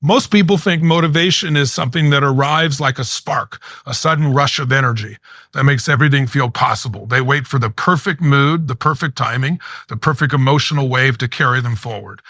Most people think motivation is something that arrives like a spark, a sudden rush of energy that makes everything feel possible. They wait for the perfect mood, the perfect timing, the perfect emotional wave to carry them forward.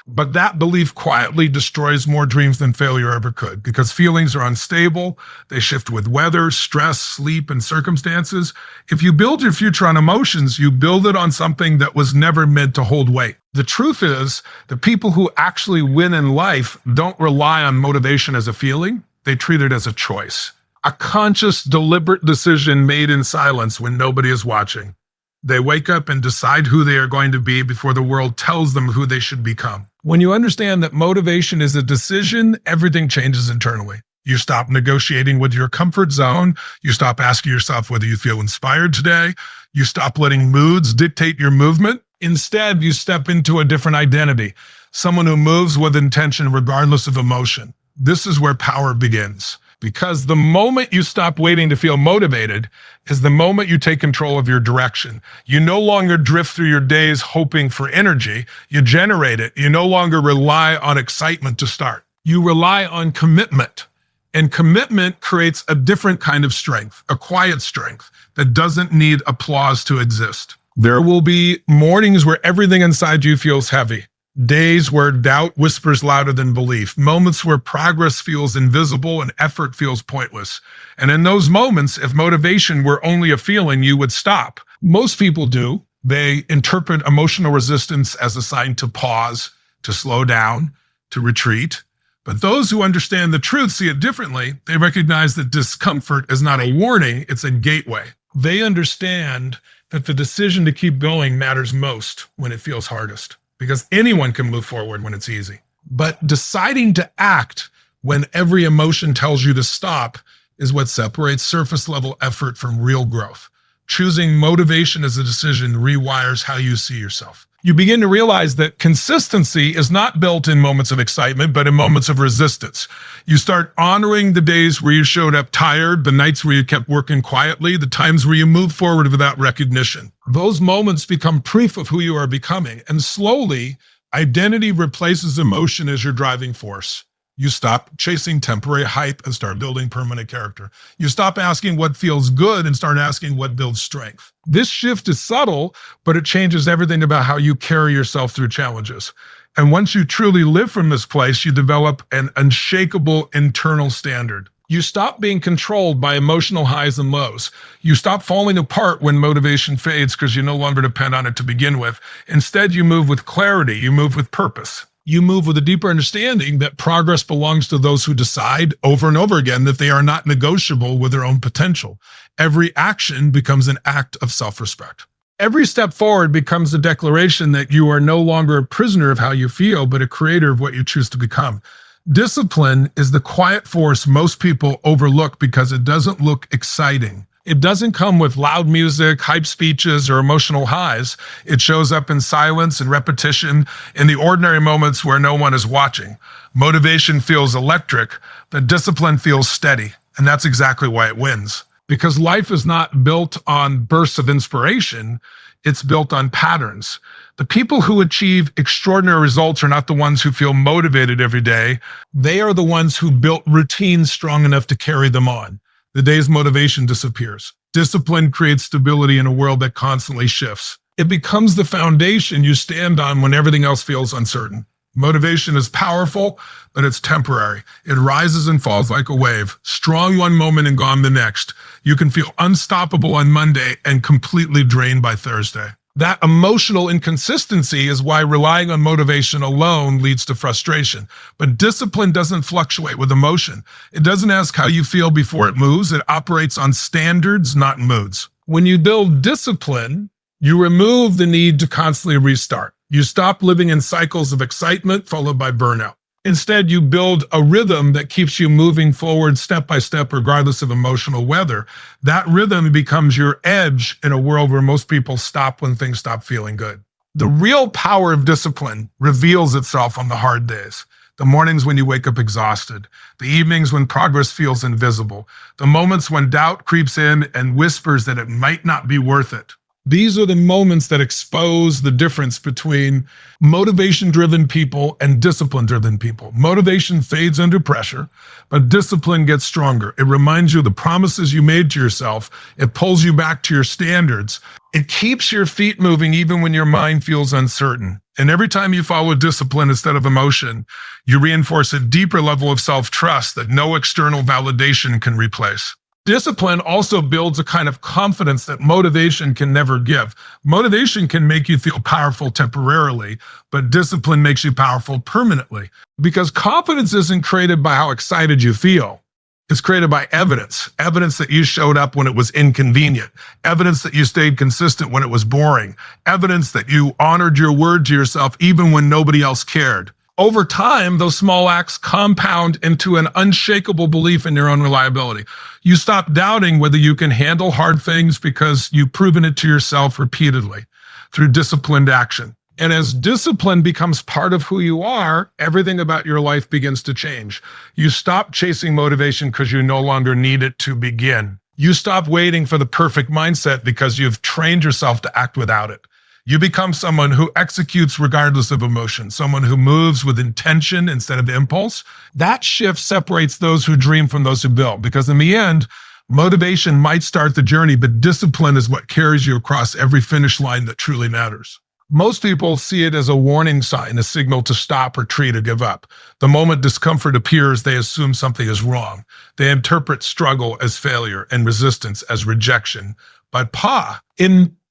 But that belief quietly destroys more dreams than failure ever could, because feelings are unstable. They shift with weather, stress, sleep, and circumstances. If you build your future on emotions, you build it on something that was never meant to hold weight. The truth is, the people who actually win in life don't rely on motivation as a feeling. They treat it as a choice. A conscious, deliberate decision made in silence when nobody is watching. They wake up and decide who they are going to be before the world tells them who they should become. When you understand that motivation is a decision, everything changes internally. You stop negotiating with your comfort zone. You stop asking yourself whether you feel inspired today. You stop letting moods dictate your movement. Instead, you step into a different identity, someone who moves with intention regardless of emotion. This is where power begins. Because the moment you stop waiting to feel motivated is the moment you take control of your direction. You no longer drift through your days hoping for energy. You generate it. You no longer rely on excitement to start. You rely on commitment. And commitment creates a different kind of strength, a quiet strength that doesn't need applause to exist. There will be mornings where everything inside you feels heavy. Days where doubt whispers louder than belief, moments where progress feels invisible and effort feels pointless. And in those moments, if motivation were only a feeling, you would stop. Most people do. They interpret emotional resistance as a sign to pause, to slow down, to retreat. But those who understand the truth see it differently. They recognize that discomfort is not a warning, it's a gateway. They understand that the decision to keep going matters most when it feels hardest. Because anyone can move forward when it's easy. But deciding to act when every emotion tells you to stop is what separates surface level effort from real growth. Choosing motivation as a decision rewires how you see yourself. You begin to realize that consistency is not built in moments of excitement, but in moments of resistance. You start honoring the days where you showed up tired, the nights where you kept working quietly, the times where you moved forward without recognition. Those moments become proof of who you are becoming, and slowly, identity replaces emotion as your driving force. You stop chasing temporary hype and start building permanent character. You stop asking what feels good and start asking what builds strength. This shift is subtle, but it changes everything about how you carry yourself through challenges. And once you truly live from this place, you develop an unshakable internal standard. You stop being controlled by emotional highs and lows. You stop falling apart when motivation fades because you no longer depend on it to begin with. Instead, you move with clarity. You move with purpose. You move with a deeper understanding that progress belongs to those who decide over and over again that they are not negotiable with their own potential. Every action becomes an act of self-respect. Every step forward becomes a declaration that you are no longer a prisoner of how you feel, but a creator of what you choose to become. Discipline is the quiet force most people overlook because it doesn't look exciting. It doesn't come with loud music, hype speeches, or emotional highs. It shows up in silence and repetition, in the ordinary moments where no one is watching. Motivation feels electric, but discipline feels steady, and that's exactly why it wins. Because life is not built on bursts of inspiration, it's built on patterns. The people who achieve extraordinary results are not the ones who feel motivated every day. They are the ones who built routines strong enough to carry them on. The day's motivation disappears. Discipline creates stability in a world that constantly shifts. It becomes the foundation you stand on when everything else feels uncertain. Motivation is powerful, but it's temporary. It rises and falls like a wave, strong one moment and gone the next. You can feel unstoppable on Monday and completely drained by Thursday. That emotional inconsistency is why relying on motivation alone leads to frustration. But discipline doesn't fluctuate with emotion. It doesn't ask how you feel before it moves. It operates on standards, not moods. When you build discipline, you remove the need to constantly restart. You stop living in cycles of excitement followed by burnout. Instead, you build a rhythm that keeps you moving forward step by step, regardless of emotional weather. That rhythm becomes your edge in a world where most people stop when things stop feeling good. The real power of discipline reveals itself on the hard days. The mornings when you wake up exhausted, the evenings when progress feels invisible, the moments when doubt creeps in and whispers that it might not be worth it. These are the moments that expose the difference between motivation-driven people and discipline-driven people. Motivation fades under pressure, but discipline gets stronger. It reminds you of the promises you made to yourself. It pulls you back to your standards. It keeps your feet moving even when your mind feels uncertain. And every time you follow discipline instead of emotion, you reinforce a deeper level of self-trust that no external validation can replace. Discipline also builds a kind of confidence that motivation can never give. Motivation can make you feel powerful temporarily, but discipline makes you powerful permanently. Because confidence isn't created by how excited you feel. It's created by evidence. Evidence that you showed up when it was inconvenient. Evidence that you stayed consistent when it was boring. Evidence that you honored your word to yourself even when nobody else cared. Over time, those small acts compound into an unshakable belief in your own reliability. You stop doubting whether you can handle hard things because you've proven it to yourself repeatedly through disciplined action. And as discipline becomes part of who you are, everything about your life begins to change. You stop chasing motivation because you no longer need it to begin. You stop waiting for the perfect mindset because you've trained yourself to act without it. You become someone who executes regardless of emotion, someone who moves with intention instead of impulse. That shift separates those who dream from those who build, because in the end, motivation might start the journey, but discipline is what carries you across every finish line that truly matters. Most people see it as a warning sign, a signal to stop, retreat, or give up. The moment discomfort appears, they assume something is wrong. They interpret struggle as failure and resistance as rejection. But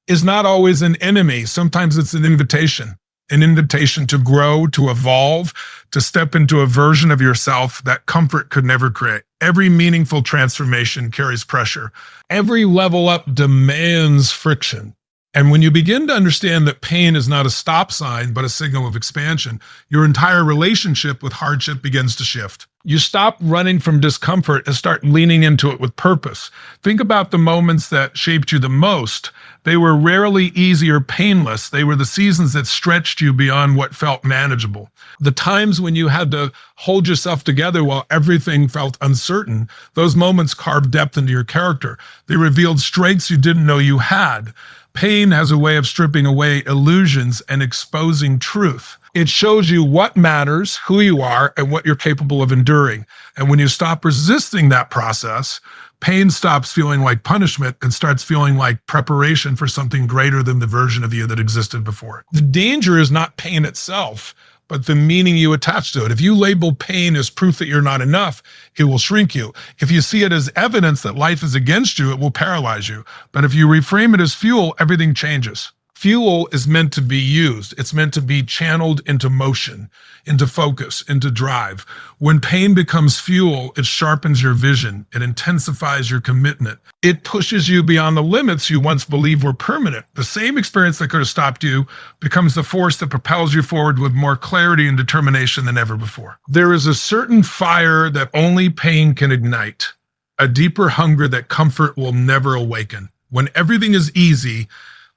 is not always an enemy. Sometimes it's an invitation to grow, to evolve, to step into a version of yourself that comfort could never create. Every meaningful transformation carries pressure. Every level up demands friction. And when you begin to understand that pain is not a stop sign, but a signal of expansion, your entire relationship with hardship begins to shift. You stop running from discomfort and start leaning into it with purpose. Think about the moments that shaped you the most. They were rarely easy or painless. They were the seasons that stretched you beyond what felt manageable. The times when you had to hold yourself together while everything felt uncertain, those moments carved depth into your character. They revealed strengths you didn't know you had. Pain has a way of stripping away illusions and exposing truth. It shows you what matters, who you are, and what you're capable of enduring. And when you stop resisting that process, pain stops feeling like punishment and starts feeling like preparation for something greater than the version of you that existed before. The danger is not pain itself, but the meaning you attach to it. If you label pain as proof that you're not enough, it will shrink you. If you see it as evidence that life is against you, it will paralyze you. But if you reframe it as fuel, everything changes. Fuel is meant to be used. It's meant to be channeled into motion, into focus, into drive. When pain becomes fuel, it sharpens your vision. It intensifies your commitment. It pushes you beyond the limits you once believed were permanent. The same experience that could have stopped you becomes the force that propels you forward with more clarity and determination than ever before. There is a certain fire that only pain can ignite, a deeper hunger that comfort will never awaken. When everything is easy,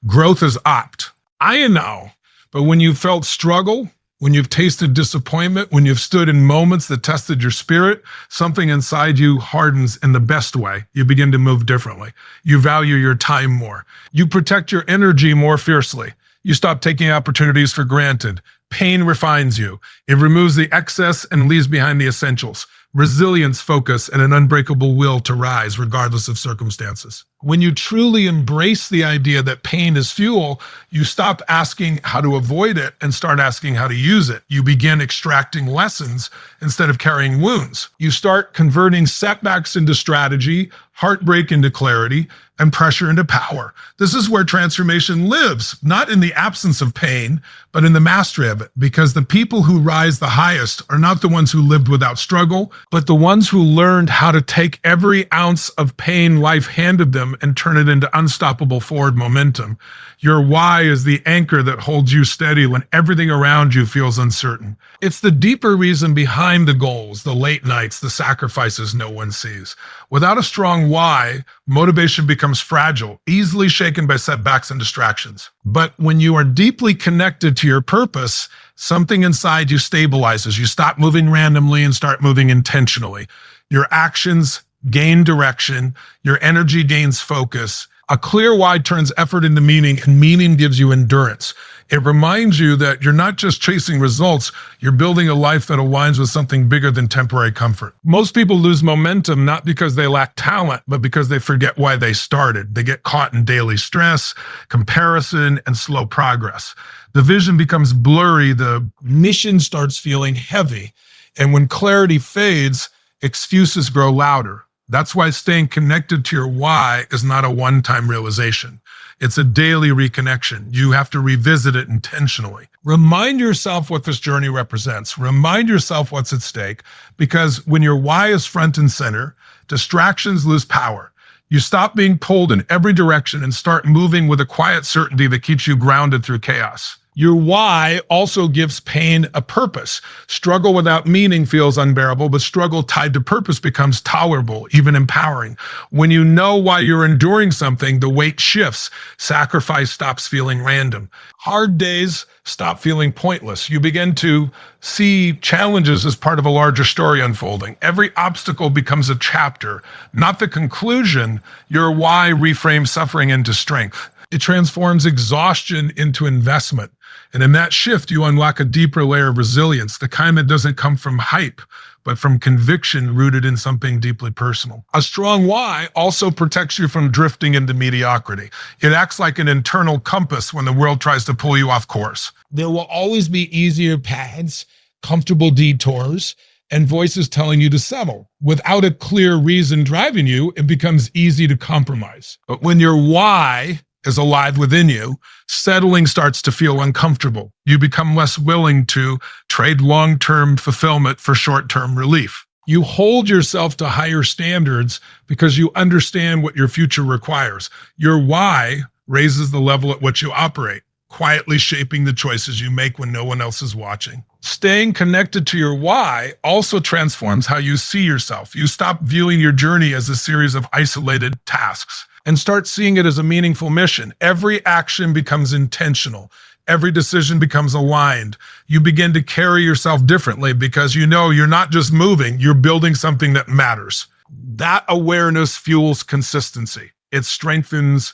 growth is opt. I know, but when you've felt struggle, when you've tasted disappointment, when you've stood in moments that tested your spirit, something inside you hardens in the best way. You begin to move differently. You value your time more. You protect your energy more fiercely. You stop taking opportunities for granted. Pain refines you. It removes the excess and leaves behind the essentials. Resilience, focus, and an unbreakable will to rise regardless of circumstances. When you truly embrace the idea that pain is fuel, you stop asking how to avoid it and start asking how to use it. You begin extracting lessons instead of carrying wounds. You start converting setbacks into strategy, heartbreak into clarity, and pressure into power. This is where transformation lives, not in the absence of pain, but in the mastery of it, because the people who rise the highest are not the ones who lived without struggle, but the ones who learned how to take every ounce of pain life handed them and turn it into unstoppable forward momentum. Your why is the anchor that holds you steady when everything around you feels uncertain. It's the deeper reason behind the goals, the late nights, the sacrifices no one sees. Without a strong why, motivation becomes fragile, easily shaken by setbacks and distractions. But when you are deeply connected to your purpose, something inside you stabilizes. You stop moving randomly and start moving intentionally. Your actions gain direction, your energy gains focus, A clear why turns effort into meaning, and meaning gives you endurance. It reminds you that you're not just chasing results, you're building a life that aligns with something bigger than temporary comfort. Most people lose momentum not because they lack talent, but because they forget why they started. They get caught in daily stress, comparison, and slow progress. The vision becomes blurry, the mission starts feeling heavy, and when clarity fades, excuses grow louder. That's why staying connected to your why is not a one-time realization. It's a daily reconnection. You have to revisit it intentionally. Remind yourself what this journey represents. Remind yourself what's at stake, because when your why is front and center, distractions lose power. You stop being pulled in every direction and start moving with a quiet certainty that keeps you grounded through chaos. Your why also gives pain a purpose. Struggle without meaning feels unbearable, but struggle tied to purpose becomes tolerable, even empowering. When you know why you're enduring something, the weight shifts. Sacrifice stops feeling random. Hard days stop feeling pointless. You begin to see challenges as part of a larger story unfolding. Every obstacle becomes a chapter, not the conclusion. Your why reframes suffering into strength. It transforms exhaustion into investment. And in that shift, you unlock a deeper layer of resilience, the kind that doesn't come from hype, but from conviction rooted in something deeply personal. A strong why also protects you from drifting into mediocrity. It acts like an internal compass when the world tries to pull you off course. There will always be easier paths, comfortable detours, and voices telling you to settle. Without a clear reason driving you, it becomes easy to compromise. But when your why is alive within you, settling starts to feel uncomfortable. You become less willing to trade long-term fulfillment for short-term relief. You hold yourself to higher standards because you understand what your future requires. Your why raises the level at which you operate, quietly shaping the choices you make when no one else is watching. Staying connected to your why also transforms how you see yourself. You stop viewing your journey as a series of isolated tasks and start seeing it as a meaningful mission. Every action becomes intentional. Every decision becomes aligned. You begin to carry yourself differently because you know you're not just moving, you're building something that matters. That awareness fuels consistency. It strengthens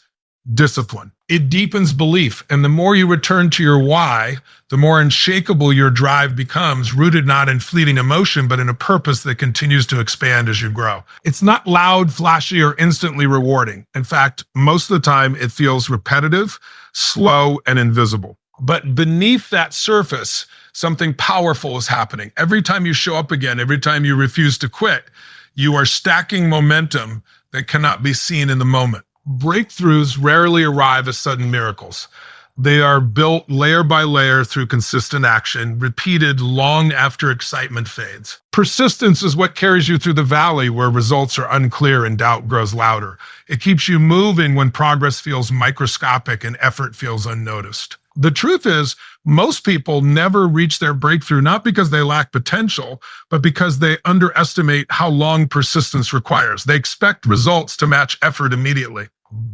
discipline. It deepens belief. And the more you return to your why, the more unshakable your drive becomes, rooted not in fleeting emotion, but in a purpose that continues to expand as you grow. It's not loud, flashy, or instantly rewarding. In fact, most of the time it feels repetitive, slow, and invisible. But beneath that surface, something powerful is happening. Every time you show up again, every time you refuse to quit, you are stacking momentum that cannot be seen in the moment. Breakthroughs rarely arrive as sudden miracles. They are built layer by layer through consistent action, repeated long after excitement fades. Persistence is what carries you through the valley where results are unclear and doubt grows louder. It keeps you moving when progress feels microscopic and effort feels unnoticed. The truth is, most people never reach their breakthrough not because they lack potential, but because they underestimate how long persistence requires. They expect results to match effort immediately.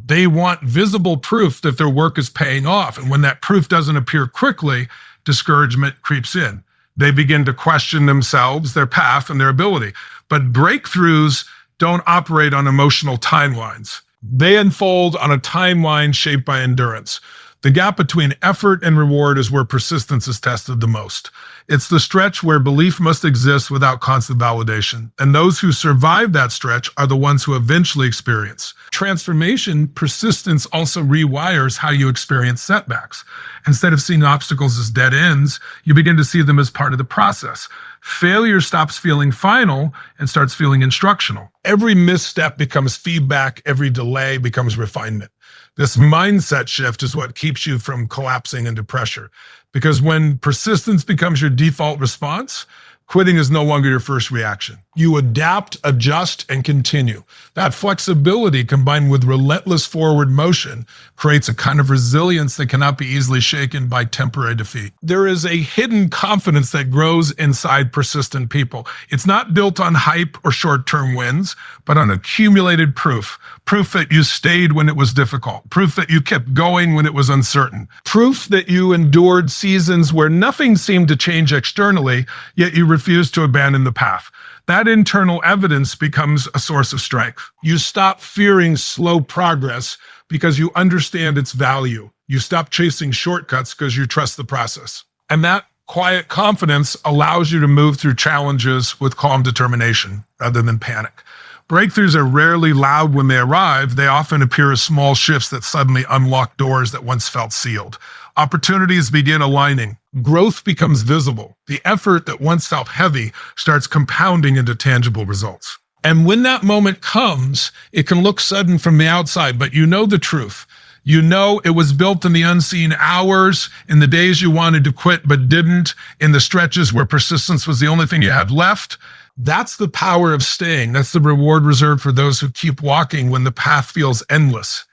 They want visible proof that their work is paying off. And when that proof doesn't appear quickly, discouragement creeps in. They begin to question themselves, their path, and their ability. But breakthroughs don't operate on emotional timelines. They unfold on a timeline shaped by endurance. The gap between effort and reward is where persistence is tested the most. It's the stretch where belief must exist without constant validation. And those who survive that stretch are the ones who eventually experience transformation. Persistence also rewires how you experience setbacks. Instead of seeing obstacles as dead ends, you begin to see them as part of the process. Failure stops feeling final and starts feeling instructional. Every misstep becomes feedback. Every delay becomes refinement. This mindset shift is what keeps you from collapsing into pressure. Because when persistence becomes your default response, quitting is no longer your first reaction. You adapt, adjust, and continue. That flexibility combined with relentless forward motion creates a kind of resilience that cannot be easily shaken by temporary defeat. There is a hidden confidence that grows inside persistent people. It's not built on hype or short-term wins, but on accumulated proof. Proof that you stayed when it was difficult. Proof that you kept going when it was uncertain. Proof that you endured seasons where nothing seemed to change externally, yet you refuse to abandon the path. That internal evidence becomes a source of strength. You stop fearing slow progress because you understand its value. You stop chasing shortcuts because you trust the process. And that quiet confidence allows you to move through challenges with calm determination rather than panic. Breakthroughs are rarely loud when they arrive. They often appear as small shifts that suddenly unlock doors that once felt sealed. Opportunities begin aligning. Growth becomes visible. The effort that once felt heavy starts compounding into tangible results. And when that moment comes, it can look sudden from the outside, but you know the truth. You know it was built in the unseen hours, in the days you wanted to quit but didn't, in the stretches where persistence was the only thing you had left. That's the power of staying. That's the reward reserved for those who keep walking when the path feels endless.